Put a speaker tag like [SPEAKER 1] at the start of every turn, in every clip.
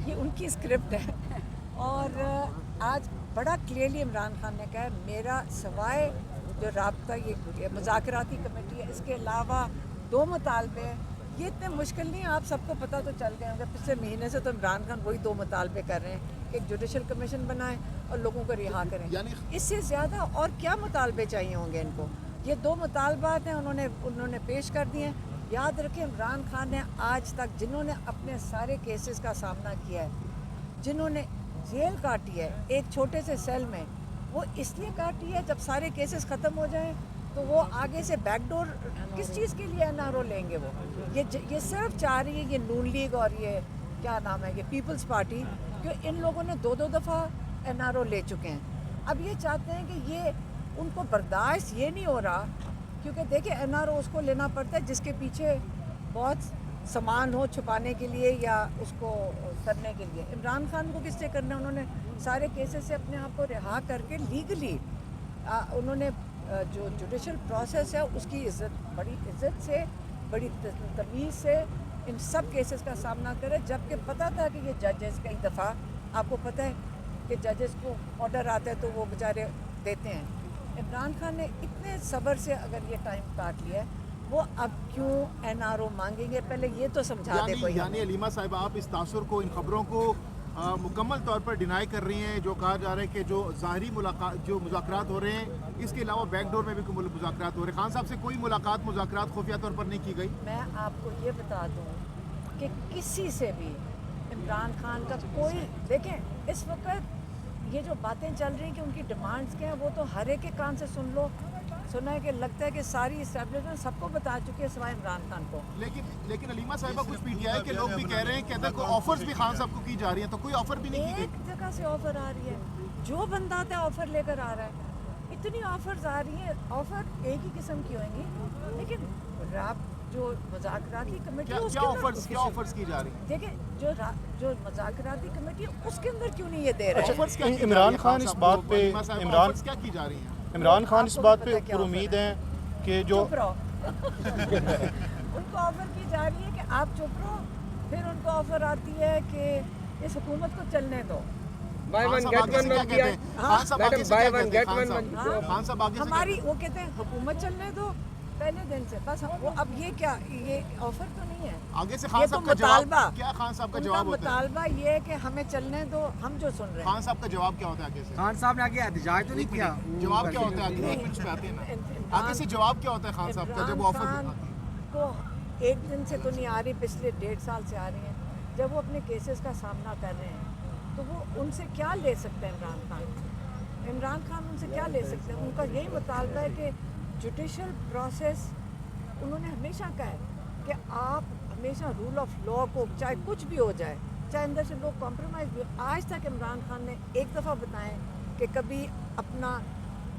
[SPEAKER 1] یہ ان کی اسکرپٹ ہے اور آج بڑا کلیئرلی عمران خان نے کہا ہے میرا سوائے جو رابطہ یہ مذاکراتی کمیٹی ہے اس کے علاوہ 2 مطالبے ہیں. یہ اتنے مشکل نہیں ہیں, آپ سب کو پتہ تو چل گئے ہوں گے. پچھلے مہینے سے تو عمران خان وہی 2 مطالبے کر رہے ہیں کہ ایک جوڈیشل کمیشن بنائیں اور لوگوں کو رہا کریں. اس سے زیادہ اور کیا مطالبے چاہیے ہوں گے ان کو؟ یہ 2 مطالبات ہیں انہوں نے پیش کر دیے ہیں. یاد رکھیں عمران خان نے آج تک جنہوں نے اپنے سارے کیسز کا سامنا کیا ہے, جنہوں نے جیل کاٹی ہے ایک چھوٹے سے سیل میں, وہ اس لیے کاٹی ہے جب سارے کیسز ختم ہو جائیں تو وہ آگے سے بیک ڈور کس چیز کے لیے این آر او لیں گے. وہ یہ صرف چاہ رہی ہے یہ نون لیگ اور یہ کیا نام ہے یہ پیپلز پارٹی, کہ ان لوگوں نے 2 دفعہ این آر او لے چکے ہیں. اب یہ چاہتے ہیں کہ یہ ان کو برداشت یہ نہیں ہو رہا, کیونکہ دیکھیں این آر او اس کو لینا پڑتا ہے جس کے پیچھے بہت سامان ہو چھپانے کے لیے یا اس کو کرنے کے لیے. عمران خان کو کس سے کرنا ہے؟ انہوں نے سارے کیسز سے اپنے آپ کو رہا کر کے لیگلی انہوں نے جو جوڈیشل پروسیس ہے اس کی بڑی عزت سے بڑی تمیز سے ان سب کیسز کا سامنا کرے, جبکہ پتہ تھا کہ یہ ججز کئی دفعہ آپ کو پتہ ہے کہ ججز کو آرڈر آتا ہے تو وہ بیچارے دیتے ہیں. عمران خان نے اتنے صبر سے اگر یہ ٹائم کاٹ لیا ہے, وہ اب کیوں این آر او مانگیں گے؟ پہلے یہ تو سمجھا دے کوئی.
[SPEAKER 2] یعنی علیمہ صاحبہ آپ اس تاثر کو, ان خبروں کو مکمل طور پر ڈینائی کر رہی ہیں, جو کہا جا رہا ہے کہ جو ظاہری جو مذاکرات ہو رہے ہیں اس کے علاوہ بیک ڈور میں بھی مذاکرات ہو رہے ہیں. خان صاحب سے کوئی مذاکرات خفیہ طور پر نہیں کی گئی؟
[SPEAKER 1] میں آپ کو یہ بتا دوں کہ کسی سے بھی عمران خان کا کوئی, دیکھیں اس وقت یہ جو باتیں چل رہی ہیں کہ ان کی ڈیمانڈز کیا ہیں, وہ تو ہر ایک کے کان سے سنا ہے کہ لگتا ہے کہ ساری اسٹیبلشمنٹ سب کو بتا چکی ہے سوائے عمران خان کو.
[SPEAKER 2] لیکن علیمہ صاحبہ کچھ پی ٹی آئی کے لوگ بھی کہہ رہے ہیں کہ اگر کوئی آفرز بھی خان صاحب کو کی جا رہی ہیں تو کوئی آفر بھی نہیں کی گئی.
[SPEAKER 1] ایک جگہ سے آفر آ رہی ہے, جو بندہ آتا ہے آفر لے کر آ رہا ہے. اتنی آفرز آ رہی ہیں, آفر ایک ہی قسم کی ہوئیں گی, لیکن جو مذاکراتی کمیٹی
[SPEAKER 2] کیا آفرز کی جا رہی ہیں؟
[SPEAKER 1] دیکھیں جو مذاکراتی کمیٹی اس کے اندر کیوں نہیں یہ دے رہے ہیں؟
[SPEAKER 3] عمران خان اس بات پہ
[SPEAKER 2] کیا کی جا رہی ہیں؟
[SPEAKER 3] عمران خان اس بات پہ پر امید ہیں کہ جو
[SPEAKER 1] ان کو آفر کی جا رہی ہے کہ آپ چپ رہو, پھر ان کو آفر آتی ہے کہ اس حکومت کو چلنے دو. ہماری وہ کہتے ہیں حکومت چلنے دو پہلے دن سے, بس وہ اب یہ کیا, یہ آفر تو نہیں ہے,
[SPEAKER 2] آگے سے
[SPEAKER 1] یہ تو مطالبہ.
[SPEAKER 2] کیا خان صاحب کا
[SPEAKER 1] ان
[SPEAKER 2] جواب ہوتا ہے؟
[SPEAKER 1] مطالبہ یہ ہے کہ ہمیں چلنے دو, ہم جو سن رہے ہیں.
[SPEAKER 2] خان صاحب کا جواب کیا ہوتا ہے آگے سے؟
[SPEAKER 4] خان صاحب نے آگے احتجاج تو نہیں کیا,
[SPEAKER 2] جواب کیا ہوتا ہے آگے سے جواب کیا ہوتا ہے خان صاحب کا جب وہ آفر
[SPEAKER 1] کو ایک دن سے تو نہیں آ رہی, پچھلے 1.5 سال سے آ رہی ہیں. جب وہ اپنے کیسز کا سامنا کر رہے ہیں تو وہ ان سے کیا لے سکتے ہیں؟ عمران خان ان سے کیا لے سکتے ہیں؟ ان کا یہی مطالبہ ہے کہ جوڈیشل پروسیس, انہوں نے ہمیشہ کہا ہے کہ آپ ہمیشہ رول آف لا کو, چاہے کچھ بھی ہو جائے, چاہے اندر سے لوگ کمپرومائز بھی ہو. آج تک عمران خان نے ایک دفعہ بتائیں کہ کبھی اپنا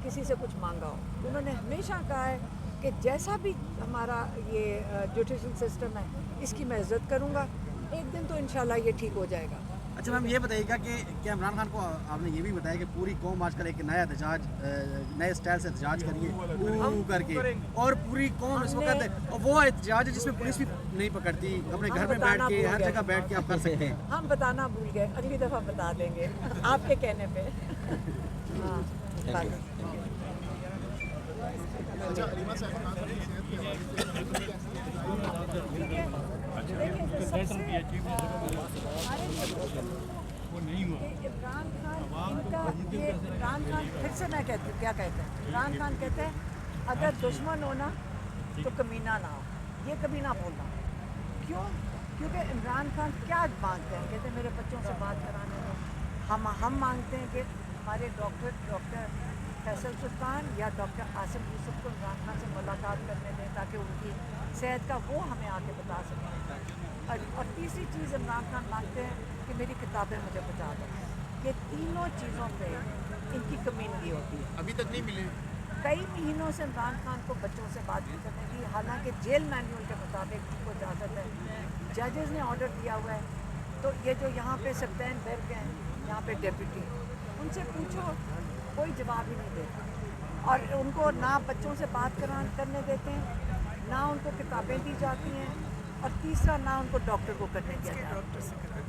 [SPEAKER 1] کسی سے کچھ مانگا ہو. انہوں نے ہمیشہ کہا ہے کہ جیسا بھی ہمارا یہ جوڈیشل سسٹم ہے اس کی میں عزت کروں گا, ایک دن تو انشاءاللہ یہ ٹھیک ہو جائے گا.
[SPEAKER 4] اچھا میم, یہ بتائیے گا کہ کیا عمران خان کو آپ نے یہ بھی بتایا کہ پوری قوم آج کل ایک نیا احتجاج, نئے اسٹائل سے احتجاج کریے کر کے, اور پوری قوم اس وقت وہ احتجاج ہے جس میں پولیس بھی نہیں پکڑتی, اپنے گھر میں بیٹھ کے ہر جگہ بیٹھ کے آپ کر سکتے ہیں.
[SPEAKER 1] ہم بتانا بھول گئے, اگلی دفعہ بتا دیں گے آپ کے کہنے پہ. ہاں عمران خان پھر سے میں کہتی ہوں, کیا کہتے ہیں عمران خان کہتے ہیں اگر دشمن ہونا تو کمینہ نہ ہو. یہ کبھی نہ بولنا. کیوں؟ کیونکہ عمران خان کیا مانگتے ہیں؟ کہتے ہیں میرے بچوں سے بات کرانے دو. ہم مانگتے ہیں کہ ہمارے ڈاکٹر فیصل سلطان یا ڈاکٹر عاصم یوسف کو عمران خان سے ملاقات کرنے دیں تاکہ ان کی صحت کا وہ ہمیں آ کے بتا سکیں. اور تیسری چیز عمران خان مانگتے ہیں کہ میری کتابیں مجھے بتا دیں. یہ تینوں چیزوں پہ ان کی کمینگی ہوتی ہے.
[SPEAKER 2] ابھی تک نہیں ملے.
[SPEAKER 1] کئی مہینوں سے عمران خان کو بچوں سے بات نہیں کرنے کی, حالانکہ جیل مینیول کے مطابق ان کو اجازت ہے, ججز نے آرڈر دیا ہوا ہے. تو یہ جو یہاں پہ سپتین برگ ہیں, یہاں پہ ڈیپٹی, ان سے پوچھو, کوئی جواب ہی نہیں دیتا. اور ان کو نہ بچوں سے بات کرنے دیتے ہیں, نہ ان کو کتابیں دی جاتی ہیں, اور تیسرا نہ ان کو ڈاکٹر کو کرنے دیا جاتا ہے.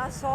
[SPEAKER 1] 10, 100,